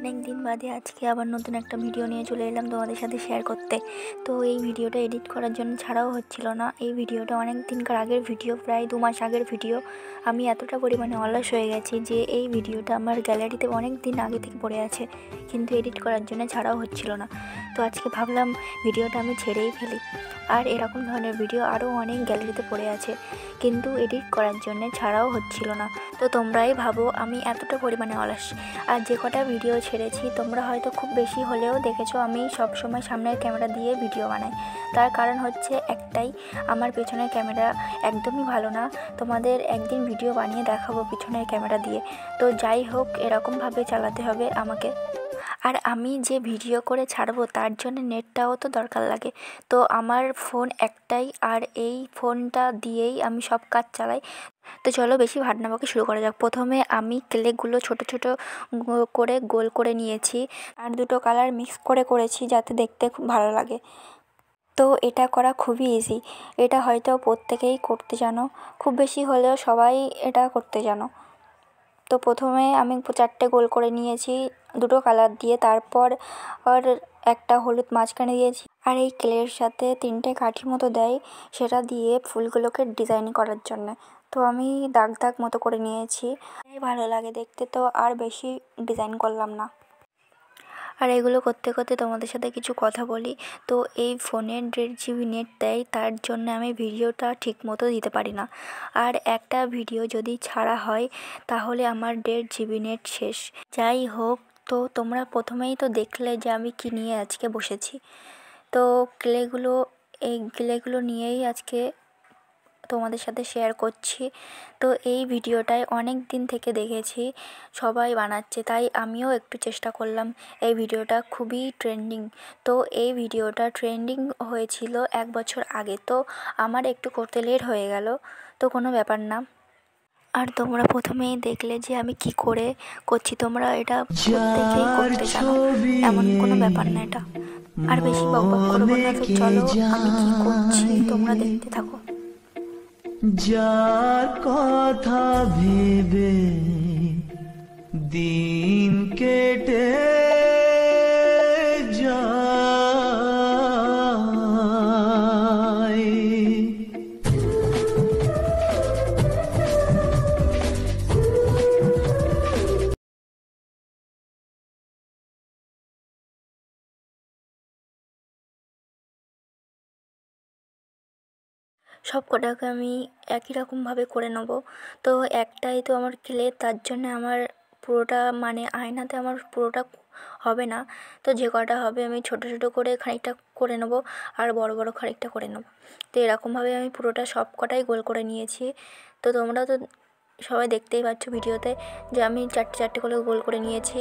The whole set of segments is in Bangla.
অনেক দিন বাদে আজকে আবার নতুন একটা ভিডিও নিয়ে চলে এলাম তোমাদের সাথে শেয়ার করতে। তো এই ভিডিওটা এডিট করার জন্য ছাড়াও হচ্ছিল না। এই ভিডিওটা অনেক দিনকার আগের ভিডিও, প্রায় 2 মাস আগের ভিডিও। আমি এতটা পরিমাণে অলস হয়ে গেছি যে এই ভিডিওটা আমার গ্যালারিতে অনেক দিন আগে থেকে পড়ে আছে, কিন্তু এডিট করার জন্য ছাড়াও হচ্ছিল না। তো আজকে ভাবলাম ভিডিওটা আমি ছেড়েই ফেলি। আর এরকম ধরনের ভিডিও আরও অনেক গ্যালারিতে পড়ে আছে, কিন্তু এডিট করার জন্য ছাড়াও হচ্ছিল না। তো তোমরাই ভাবো আমি এতটা পরিমাণে অলস। আর যে কটা ভিডিও ছেড়েছি তোমরা হয়তো খুব বেশি হলেও দেখেছো আমি সব সময় সামনের ক্যামেরা দিয়ে ভিডিও বানাই। তার কারণ হচ্ছে একটাই, আমার পেছনের ক্যামেরা একদমই ভালো না। তোমাদের একদিন ভিডিও বানিয়ে দেখাবো পিছনের ক্যামেরা দিয়ে। তো যাই হোক, এরকমভাবে চালাতে হবে আমাকে। আর আমি যে ভিডিও করে ছাড়বো তার জন্য নেটটাও তো দরকার লাগে। তো আমার ফোন একটাই, আর এই ফোনটা দিয়েই আমি সব কাজ চালাই। তো চলো বেশি ভাট না বকে শুরু করা যাক। প্রথমে আমি ক্লেগুলো ছোট ছোট করে গোল করে নিয়েছি, আর দুটো কালার মিক্স করে করেছি যাতে দেখতে খুব ভালো লাগে। তো এটা করা খুবই ইজি, এটা হয়তো প্রত্যেকেই করতে জানো, খুব বেশি হলেও সবাই এটা করতে জানো। তো প্রথমে আমি 4টে গোল করে নিয়েছি দুটো কালার দিয়ে, তারপর একটা হলুদ মাঝখানে দিয়েছি। আর এই ক্লের সাথে 3টে কাঠির মতো দেয়, সেটা দিয়ে ফুলগুলোকে ডিজাইন করার জন্য। তো আমি দাগ দাগ মতো করে নিয়েছি, ভালো লাগে দেখতে, তো আর বেশি ডিজাইন করলাম না। আর এগুলো করতে করতে তোমাদের সাথে কিছু কথা বলি। তো এই ফোনে 1.5 GB নেট দেয়, তার জন্য আমি ভিডিওটা ঠিক মতো দিতে পারি না। আর একটা ভিডিও যদি ছাড়া হয় তাহলে আমার 1.5 GB নেট শেষ। যাই হোক, তো তোমরা প্রথমেই তো দেখলে যে আমি কী নিয়ে আজকে বসেছি। তো এই ক্লেগুলো নিয়েই আজকে তোমাদের সাথে শেয়ার করছি। তো এই ভিডিওটায় অনেক দিন থেকে দেখেছি সবাই বানাচ্ছে, তাই আমিও একটু চেষ্টা করলাম। এই ভিডিওটা খুবই ট্রেন্ডিং। তো এই ভিডিওটা ট্রেন্ডিং হয়েছিল 1 বছর আগে, তো আমার একটু করতে লেট হয়ে গেল, তো কোনো ব্যাপার না। আর তোমরা প্রথমেই দেখলে যে আমি কি করে করছি, তোমরা এটা প্রত্যেকেই করতে জানো, এমন কোনো ব্যাপার না এটা। আর বেশি বকবক করবো না, তো চলো আমি কি করছি তোমরা দেখতে থাকো। যার কথা ভেবে দিন কেটে যায়, সব কটাকে আমি একই রকমভাবে করে নেব। তো একটাই তো আমার ক্লে, তার জন্য আমার পুরোটা মানে আয়নাতে আমার পুরোটা হবে না। তো যে কটা হবে আমি ছোট ছোট করে খানিকটা করে নেব, আর বড় বড় খানিকটা করে নেব। তো এরকমভাবে আমি পুরোটা সব কটাই গোল করে নিয়েছি। তো তোমরা তো সবাই দেখতেই পাচ্ছ ভিডিওতে যে আমি 4টে 4টে করে গোল করে নিয়েছি।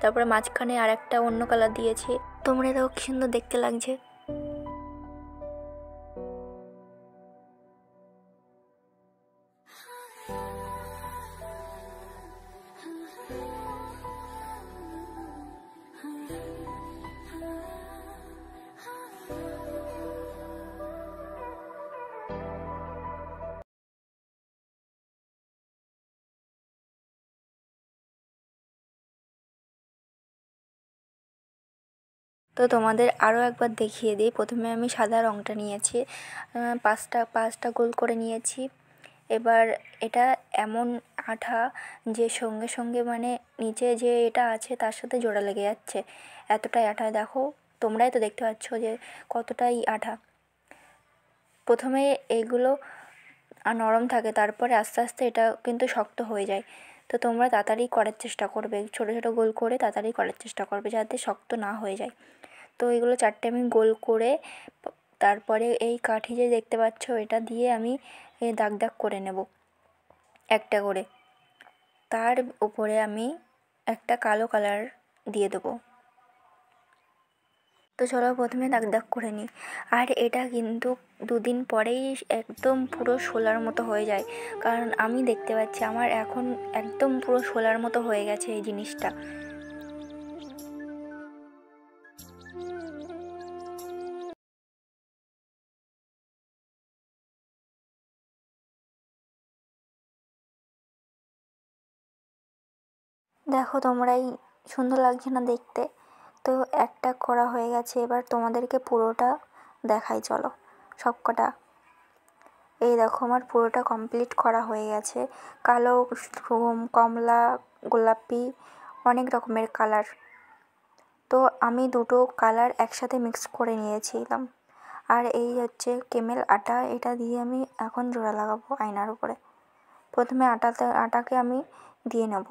তারপরে মাঝখানে আর একটা অন্য কালার দিয়েছি। তোমরা এটাও কি সুন্দর দেখতে লাগছে। তো তোমাদের আরও একবার দেখিয়ে দিই। প্রথমে আমি সাদা রঙটা নিয়েছি, পাঁচটা গোল করে নিয়েছি। এবার এটা এমন আঠা যে সঙ্গে সঙ্গে মানে নিচে যে এটা আছে তার সাথে জোড়া লেগে যাচ্ছে, এতটাই আঠা। দেখো, তোমরাই তো দেখতে পাচ্ছ যে কতটাই আঠা। প্রথমে এইগুলো নরম থাকে, তারপরে আস্তে আস্তে এটা কিন্তু শক্ত হয়ে যায়। তো তোমরা তাড়াতাড়ি করার চেষ্টা করবে, ছোটো ছোটো গোল করে তাড়াতাড়ি করার চেষ্টা করবে যাতে শক্ত না হয়ে যায়। তো এগুলো 4টে আমি গোল করে তারপরে এই কাঠি যে দেখতে পাচ্ছ এটা দিয়ে আমি দাগ দাগ করে নেব একটা করে। তার উপরে আমি একটা কালো কালার দিয়ে দেবো। তো চলো প্রথমে দাগ দাগ করে নিই। আর এটা কিন্তু 2 দিন পরেই একদম পুরো শোলার মতো হয়ে যায়, কারণ আমি দেখতে পাচ্ছি আমার এখন একদম পুরো শোলার মতো হয়ে গেছে এই জিনিসটা। দেখো তোমরাই সুন্দর লাগছে না দেখতে? তো একটা করা হয়ে গেছে, এবার তোমাদেরকে পুরোটা দেখাই চলো সবকটা। এই দেখো আমার পুরোটা কমপ্লিট করা হয়ে গেছে। কালো, কমলা, গোলাপি, অনেক রকমের কালার। তো আমি দুটো কালার একসাথে মিক্স করে নিয়েছিলাম। আর এই হচ্ছে কেমেল আটা, এটা দিয়ে আমি এখন জোড়া লাগাবো আয়নার উপরে। প্রথমে আটাকে আমি দিয়ে নেব।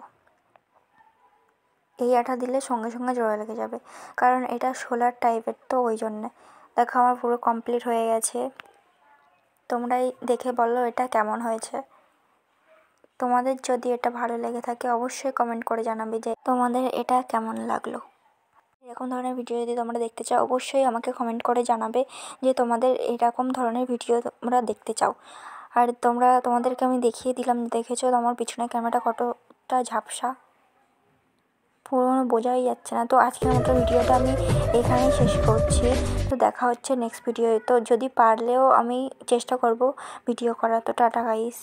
এই আটা দিলে সঙ্গে সঙ্গে জোড়া লেগে যাবে, কারণ এটা সোলার টাইপের, তো ওই জন্যে। দেখো আমার পুরো কমপ্লিট হয়ে গেছে। তোমরাই দেখে বলো এটা কেমন হয়েছে। তোমাদের যদি এটা ভালো লেগে থাকে অবশ্যই কমেন্ট করে জানাবে যে তোমাদের এটা কেমন লাগলো। এরকম ধরনের ভিডিও যদি তোমরা দেখতে চাও অবশ্যই আমাকে কমেন্ট করে জানাবে যে তোমাদের এরকম ধরনের ভিডিও তোমরা দেখতে চাও। আর তোমাদেরকে আমি দেখিয়ে দিলাম, দেখেছো আমার পিছনে ক্যামেরাটা কতটা ঝাপসা, পুরো বোঝাই যাচ্ছে না। তো আজকের মতো ভিডিওটা আমি এখানেই শেষ করছি। তো দেখা হচ্ছে নেক্সট ভিডিও। তো যদি পারলেও আমি চেষ্টা করব ভিডিও করার। তো টাটা গাইস।